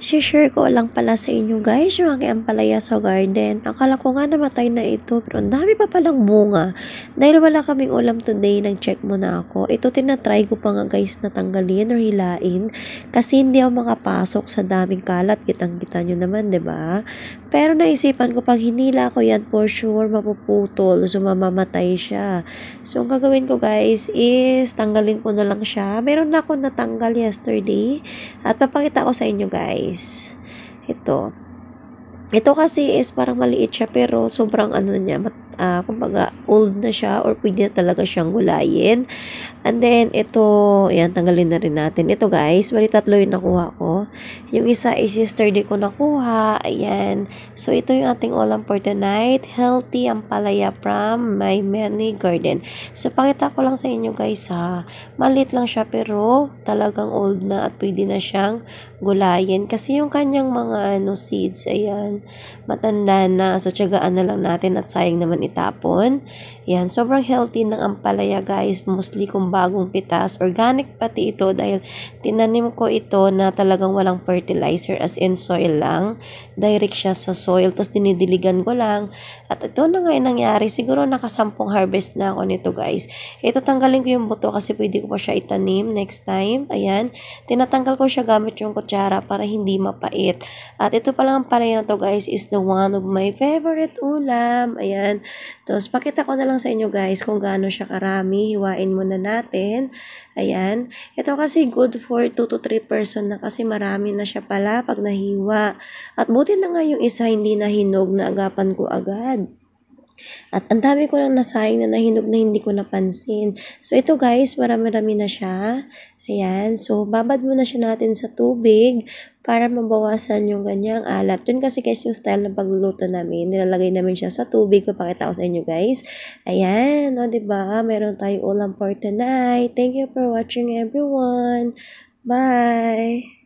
share ko lang pala sa inyo guys yung aking ampalaya sa garden. Akala ko nga namatay na ito pero ang dami pa palang bunga. Dahil wala kaming ulam today, nag-check muna ako. Ito tinatry ko pa nga guys na tanggalin or hilain kasi hindi ako makapasok sa daming kalat. Kitang-kita nyo naman, 'di ba? Pero naisipan ko pag hinila ko yan for sure mapuputol. So mamamatay siya. So ang gagawin ko guys is tanggalin ko na lang siya. Meron na ako natanggal yesterday at papakita ko sa inyo guys. Ito. Ito kasi is parang maliit siya pero sobrang ano niya, kumbaga old na siya or pwede na talaga siyang gulayin. And then ito, ayan, tanggalin na rin natin. Ito guys, bali tatlo yung nakuha ko. Yung isa is yesterday ko nakuha. Ayan. So ito yung ating ulam for tonight. Healthy ampalaya from my mini garden. So pakita ko lang sa inyo guys ha. Maliit lang siya pero talagang old na at pwede na siyang gulayin. Kasi yung kanyang mga seeds, ayan, matanda na. So tiyagaan na lang natin at sayang naman itapon. Yan, sobrang healthy ng ampalaya guys. Mostly kung bagong pitas. Organic pati ito dahil tinanim ko ito na talagang walang fertilizer as in soil lang. Direct siya sa soil. Tapos dinidiligan ko lang. At ito na nga yung nangyari. Siguro nakasampung harvest na ako nito guys. Ito tanggalin ko yung buto kasi pwede ko pa siya itanim next time. Ayan. Tinatanggal ko siya gamit yung kutsara para hindi mapait. At ito palang ampalaya na to guys is the one of my favorite ulam. Ayan. Tapos pakita ko na lang sa inyo guys kung gaano siya karami. Hiwain muna natin. Ayan. Ito kasi good for 2 to 3 person na kasi marami na siya pala pag nahiwa. At buti na nga yung isa hindi nahinog na agapan ko agad. At ang dami ko lang nasayang na nahinog na hindi ko napansin. So ito guys, marami-rami na siya. Ayan. So babad muna siya natin sa tubig para mabawasan yung ganyang alat. Yun kasi guys yung style ng pagluluto namin. Nilalagay namin siya sa tubig. Papakita ko sa inyo guys. Ayan. O diba? Meron tayong ulam for tonight. Thank you for watching everyone. Bye!